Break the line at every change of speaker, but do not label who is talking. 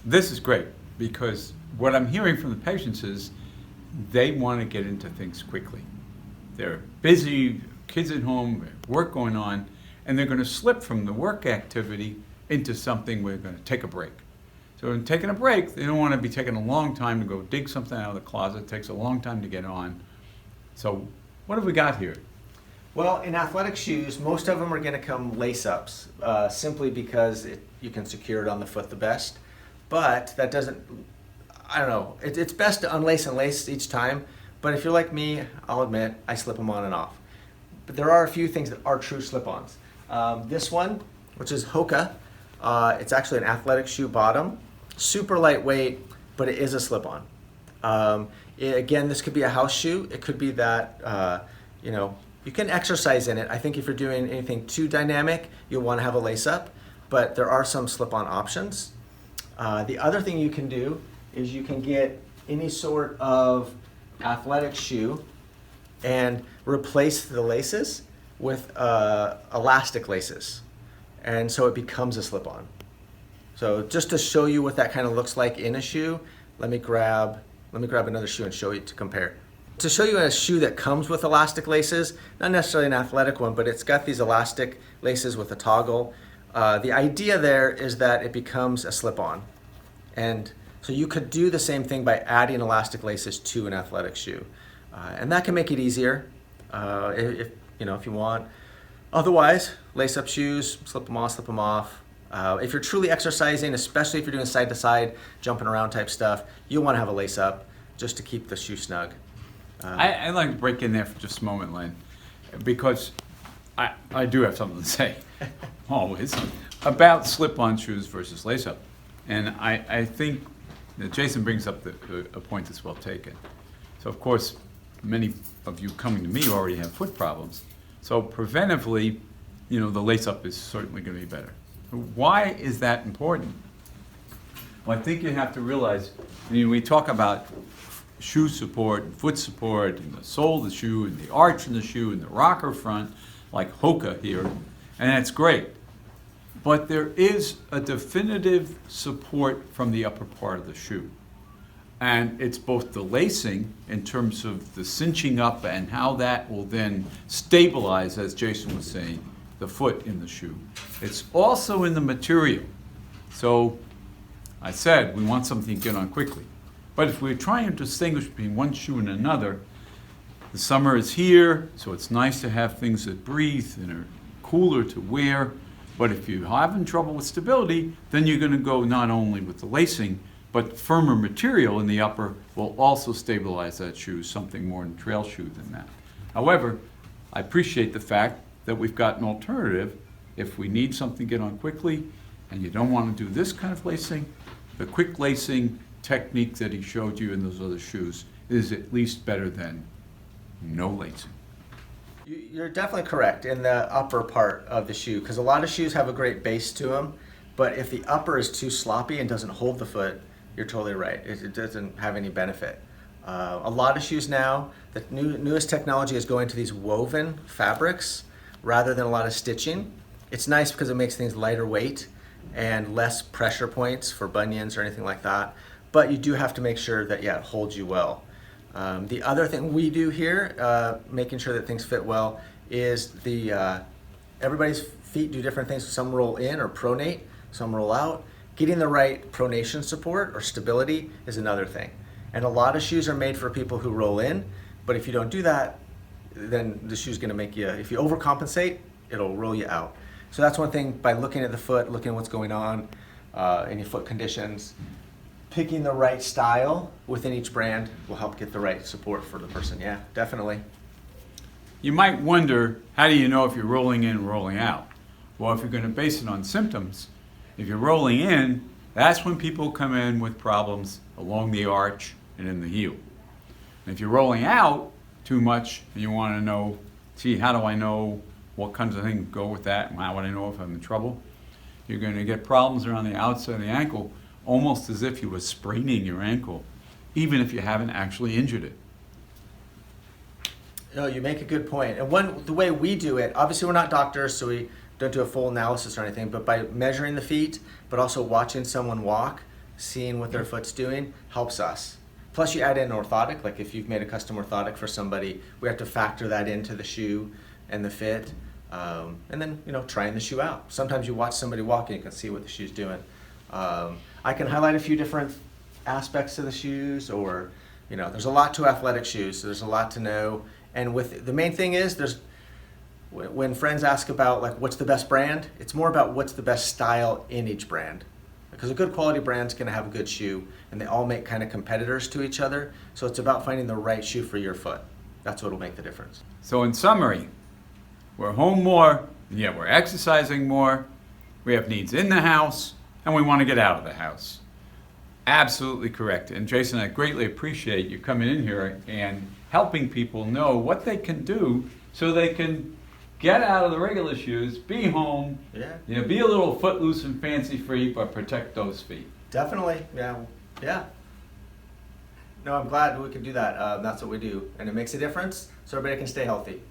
This is great because what I'm hearing from the patients is they want to get into things quickly. They're busy, kids at home, work going on, and they're going to slip from the work activity into something where they're going to take a break. So in taking a break, they don't want to be taking a long time to go dig something out of the closet. It takes a long time to get on. So what have we got here?
Well, in athletic shoes, most of them are going to come lace-ups, simply because you can secure it on the foot the best. But that doesn't, I don't know, it's best to unlace and lace each time. But if you're like me, I'll admit, I slip them on and off. But there are a few things that are true slip-ons. This one, which is Hoka, it's actually an athletic shoe bottom. Super lightweight, but it is a slip-on. Again, this could be a house shoe. It could be that, you can exercise in it. I think if you're doing anything too dynamic, you'll want to have a lace-up, but there are some slip-on options. The other thing you can do is you can get any sort of athletic shoe and replace the laces with elastic laces, and so it becomes a slip-on. So just to show you what that kind of looks like in a shoe, let me grab another shoe and show you to compare. To show you a shoe that comes with elastic laces, not necessarily an athletic one, but it's got these elastic laces with a toggle. The idea there is that it becomes a slip-on. And so you could do the same thing by adding elastic laces to an athletic shoe. And that can make it easier if you want. Otherwise, lace-up shoes, slip them off. If you're truly exercising, especially if you're doing side-to-side, jumping around type stuff, you'll want to have a lace-up just to keep the shoe snug.
I'd like to break in there for just a moment, Len, because I do have something to say, always, about slip-on shoes versus lace-up. And I think that Jason brings up a point that's well taken. So, of course, many of you coming to me already have foot problems. So preventively, the lace-up is certainly going to be better. Why is that important? Well, I think you have to realize, we talk about shoe support and foot support and the sole of the shoe and the arch in the shoe and the rocker front, like Hoka here, and that's great. But there is a definitive support from the upper part of the shoe. And it's both the lacing in terms of the cinching up and how that will then stabilize, as Jason was saying, the foot in the shoe. It's also in the material. So I said we want something to get on quickly. But if we're trying to distinguish between one shoe and another, the summer is here, so it's nice to have things that breathe and are cooler to wear. But if you're having trouble with stability, then you're going to go not only with the lacing, but firmer material in the upper will also stabilize that shoe, something more in a trail shoe than that. However, I appreciate the fact that we've got an alternative. If we need something to get on quickly and you don't want to do this kind of lacing, the quick lacing technique that he showed you in those other shoes is at least better than no lacing.
You're definitely correct in the upper part of the shoe, because a lot of shoes have a great base to them, but if the upper is too sloppy and doesn't hold the foot, you're totally right. It doesn't have any benefit. A lot of shoes now, the newest technology is going to these woven fabrics rather than a lot of stitching. It's nice because it makes things lighter weight and less pressure points for bunions or anything like that. But you do have to make sure that, it holds you well. The other thing we do here, making sure that things fit well, is everybody's feet do different things. Some roll in or pronate, some roll out. Getting the right pronation support or stability is another thing. And a lot of shoes are made for people who roll in, but if you don't do that, then the shoe's gonna make you, if you overcompensate, it'll roll you out. So that's one thing, by looking at the foot, looking at what's going on, any foot conditions, picking the right style within each brand will help get the right support for the person. Yeah, definitely.
You might wonder, how do you know if you're rolling in or rolling out? Well, if you're going to base it on symptoms, if you're rolling in, that's when people come in with problems along the arch and in the heel. And if you're rolling out too much and you want to know, how do I know what kinds of things go with that and how would I know if I'm in trouble? You're going to get problems around the outside of the ankle, almost as if you were spraining your ankle, even if you haven't actually injured it.
No, you make a good point. And the way we do it, obviously we're not doctors, so we don't do a full analysis or anything, but by measuring the feet, but also watching someone walk, seeing what their foot's doing helps us. Plus you add in orthotic, like if you've made a custom orthotic for somebody, we have to factor that into the shoe and the fit. And then, trying the shoe out. Sometimes you watch somebody walking, you can see what the shoe's doing. I can highlight a few different aspects of the shoes, or, there's a lot to athletic shoes, so there's a lot to know. And the main thing is, when friends ask about like what's the best brand, it's more about what's the best style in each brand. Because a good quality brand's gonna have a good shoe, and they all make kind of competitors to each other. So it's about finding the right shoe for your foot. That's what'll make the difference.
So in summary, we're home more, and yet we're exercising more. We have needs in the house, and we want to get out of the house. Absolutely correct. And Jason, I greatly appreciate you coming in here and helping people know what they can do so they can get out of the regular shoes, be home, be a little footloose and fancy free, but protect those feet.
Definitely, yeah. No, I'm glad we can do that. That's what we do, and it makes a difference so everybody can stay healthy.